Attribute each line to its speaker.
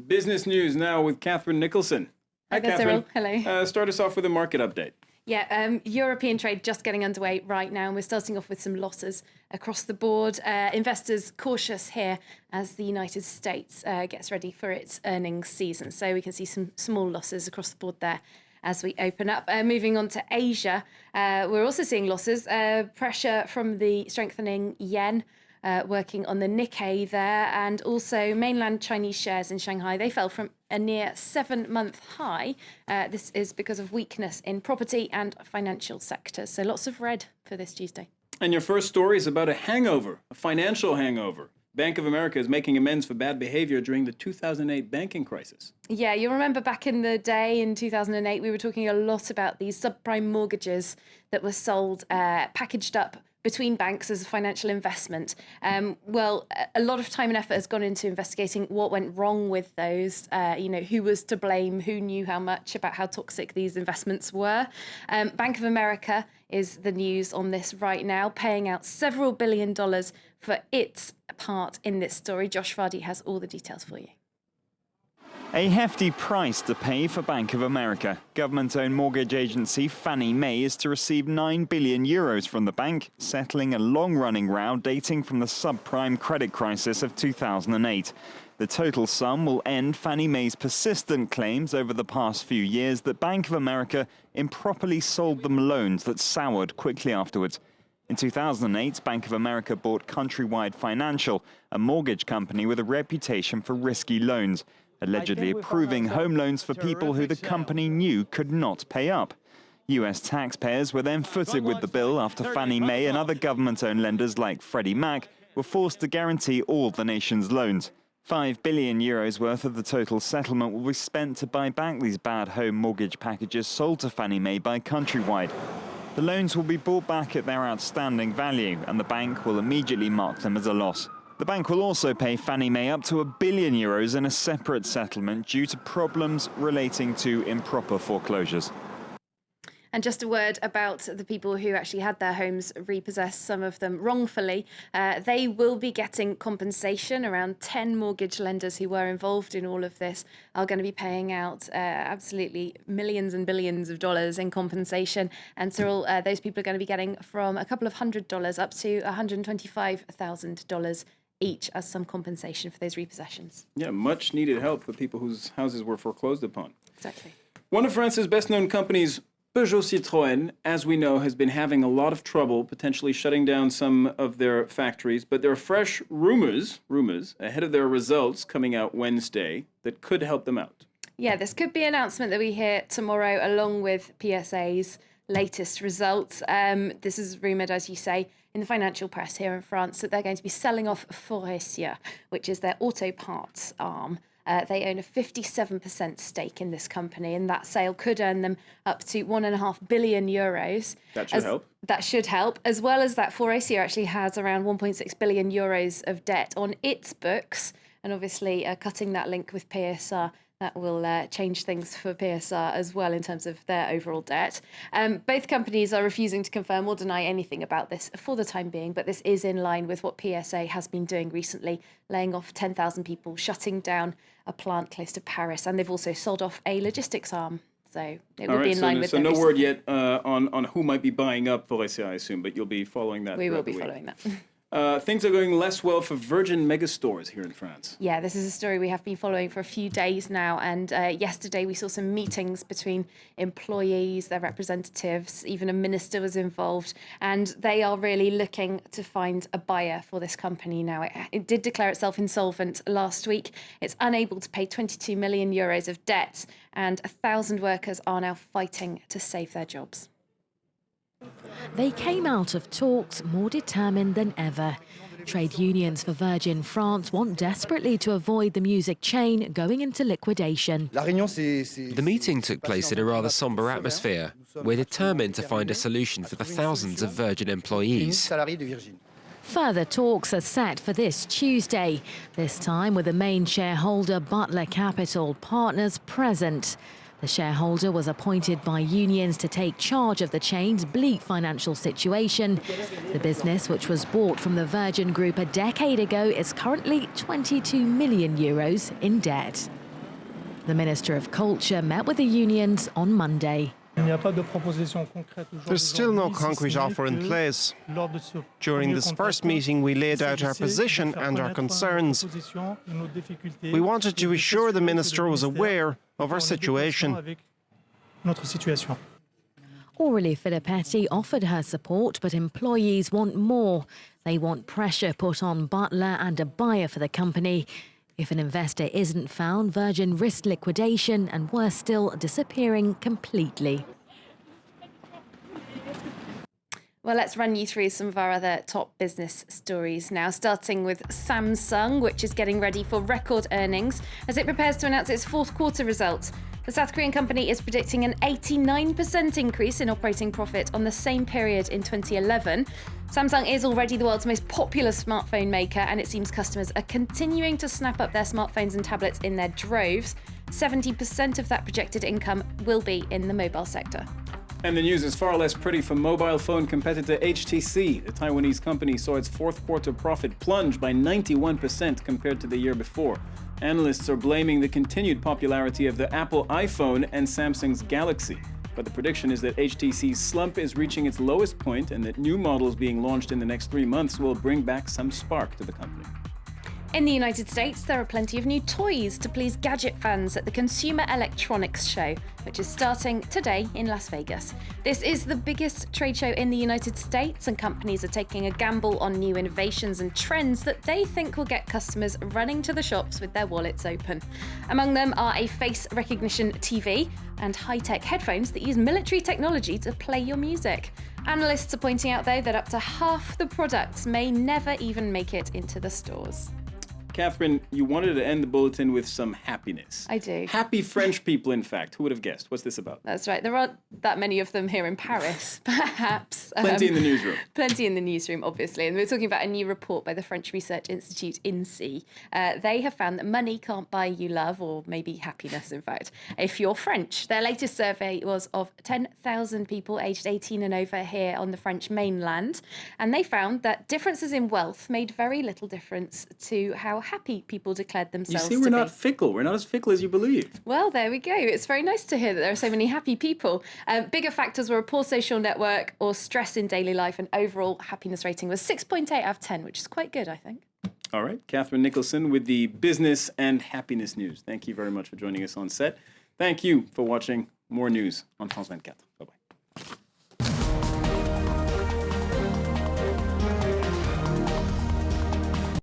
Speaker 1: Business news now with Catherine Nicholson.
Speaker 2: Hi,
Speaker 1: Catherine.
Speaker 2: Hello.
Speaker 1: Start us off with a market update.
Speaker 2: Yeah, European trade just getting underway right now, and we're starting off with some losses across the board. Investors cautious here as the United States gets ready for its earnings season. So we can see some small losses across the board there as we open up. Moving on to Asia, we're also seeing losses, pressure from the strengthening yen. Working on the Nikkei there, and also mainland Chinese shares in Shanghai. They fell from a near 7-month high. This is because of weakness in property and financial sectors. So lots of red for this Tuesday.
Speaker 1: And your first story is about a hangover, a financial hangover. Bank of America is making amends for bad behavior during the 2008 banking crisis.
Speaker 2: Yeah, you'll remember back in the day in 2008, we were talking a lot about these subprime mortgages that were sold, packaged up between banks as a financial investment. Well, a lot of time and effort has gone into investigating what went wrong with those, who was to blame, who knew how much, about how toxic these investments were. Bank of America is the news on this right now, paying out several $1 billion for its part in this story. Josh Vardy has all the details for you.
Speaker 3: A hefty price to pay for Bank of America. Government-owned mortgage agency Fannie Mae is to receive €9 billion from the bank, settling a long-running row dating from the subprime credit crisis of 2008. The total sum will end Fannie Mae's persistent claims over the past few years that Bank of America improperly sold them loans that soured quickly afterwards. In 2008, Bank of America bought Countrywide Financial, a mortgage company with a reputation for risky loans, allegedly approving home loans for people who the company knew could not pay up. US taxpayers were then footed with the bill after Fannie Mae and other government-owned lenders like Freddie Mac were forced to guarantee all the nation's loans. €5 billion worth of the total settlement will be spent to buy back these bad home mortgage packages sold to Fannie Mae by Countrywide. The loans will be bought back at their outstanding value, and the bank will immediately mark them as a loss. The bank will also pay Fannie Mae up to €1 billion in a separate settlement due to problems relating to improper foreclosures.
Speaker 2: And just a word about the people who actually had their homes repossessed, some of them wrongfully. They will be getting compensation. Around 10 mortgage lenders who were involved in all of this are going to be paying out absolutely millions and billions of dollars in compensation. And Cyril, those people are going to be getting from a couple of $100 up to $125,000 each as some compensation for those repossessions.
Speaker 1: Yeah, much needed help for people whose houses were foreclosed upon.
Speaker 2: Exactly.
Speaker 1: One of France's best-known companies, Peugeot Citroën, as we know, has been having a lot of trouble, potentially shutting down some of their factories. But there are fresh rumors ahead of their results coming out Wednesday that could help them out.
Speaker 2: Yeah, this could be an announcement that we hear tomorrow along with PSA's latest results. This is rumoured, as you say, in the financial press here in France, that they're going to be selling off Faurecia, which is their auto parts arm. They own a 57% stake in this company, and that sale could earn them up to €1.5 billion.
Speaker 1: That should help.
Speaker 2: That should help, as well as that Faurecia actually has around €1.6 billion of debt on its books, and obviously cutting that link with PSA, that will change things for PSA as well in terms of their overall debt. Both companies are refusing to confirm or deny anything about this for the time being, but this is in line with what PSA has been doing recently, laying off 10,000 people, shutting down a plant close to Paris, and they've also sold off a logistics arm. So it will be in line with
Speaker 1: So no word yet on who might be buying up Faurecia, I assume, but you'll be following that.
Speaker 2: We will be following that.
Speaker 1: Things are going less well for Virgin megastores here in France.
Speaker 2: Yeah, this is a story we have been following for a few days now. And yesterday we saw some meetings between employees, their representatives, even a minister was involved. And they are really looking to find a buyer for this company now. It did declare itself insolvent last week. It's unable to pay €22 million of debt, and 1,000 workers are now fighting to save their jobs.
Speaker 4: They came out of talks more determined than ever. Trade unions for Virgin France want desperately to avoid the music chain going into liquidation.
Speaker 5: The meeting took place in a rather sombre atmosphere. We're determined to find a solution for the thousands of Virgin employees.
Speaker 4: Further talks are set for this Tuesday, this time with the main shareholder Butler Capital Partners present. The shareholder was appointed by unions to take charge of the chain's bleak financial situation. The business, which was bought from the Virgin Group a decade ago, is currently €22 million in debt. The Minister of Culture met with the unions on Monday.
Speaker 6: There's still no concrete offer in place. During this first meeting, we laid out our position and our concerns. We wanted to assure the Minister was aware of our situation.
Speaker 4: Aurélie Filippetti offered her support, but employees want more. They want pressure put on Butler and a buyer for the company. If an investor isn't found, Virgin risked liquidation and, worse still, disappearing completely.
Speaker 2: Well, let's run you through some of our other top business stories now, starting with Samsung, which is getting ready for record earnings as it prepares to announce its fourth quarter results. The South Korean company is predicting an 89% increase in operating profit on the same period in 2011. Samsung is already the world's most popular smartphone maker, and it seems customers are continuing to snap up their smartphones and tablets in their droves. 70% of that projected income will be in the mobile sector.
Speaker 1: And the news is far less pretty for mobile phone competitor HTC. The Taiwanese company saw its fourth quarter profit plunge by 91% compared to the year before. Analysts are blaming the continued popularity of the Apple iPhone and Samsung's Galaxy. But the prediction is that HTC's slump is reaching its lowest point and that new models being launched in the next 3 months will bring back some spark to the company.
Speaker 2: In the United States, there are plenty of new toys to please gadget fans at the Consumer Electronics Show, which is starting today in Las Vegas. This is the biggest trade show in the United States, and companies are taking a gamble on new innovations and trends that they think will get customers running to the shops with their wallets open. Among them are a face recognition TV and high-tech headphones that use military technology to play your music. Analysts are pointing out, though, that up to half the products may never even make it into the stores.
Speaker 1: Catherine, you wanted to end the bulletin with some happiness.
Speaker 2: I do.
Speaker 1: Happy French people, in fact. Who would have guessed? What's this about?
Speaker 2: That's right. There aren't that many of them here in Paris, perhaps.
Speaker 1: Plenty in the newsroom.
Speaker 2: Plenty in the newsroom, obviously. And we're talking about a new report by the French Research Institute, INSEE. They have found that money can't buy you love, or maybe happiness, in fact, if you're French. Their latest survey was of 10,000 people aged 18 and over here on the French mainland. And they found that differences in wealth made very little difference to how happy people declared themselves to be.
Speaker 1: You see, we're not fickle. We're not as fickle as you believe.
Speaker 2: Well, there we go. It's very nice to hear that there are so many happy people. Bigger factors were a poor social network or stress in daily life, and overall happiness rating was 6.8 out of 10, which is quite good, I think.
Speaker 1: All right. Catherine Nicholson with the business and happiness news. Thank you very much for joining us on set. Thank you for watching more news on France 24. Bye-bye.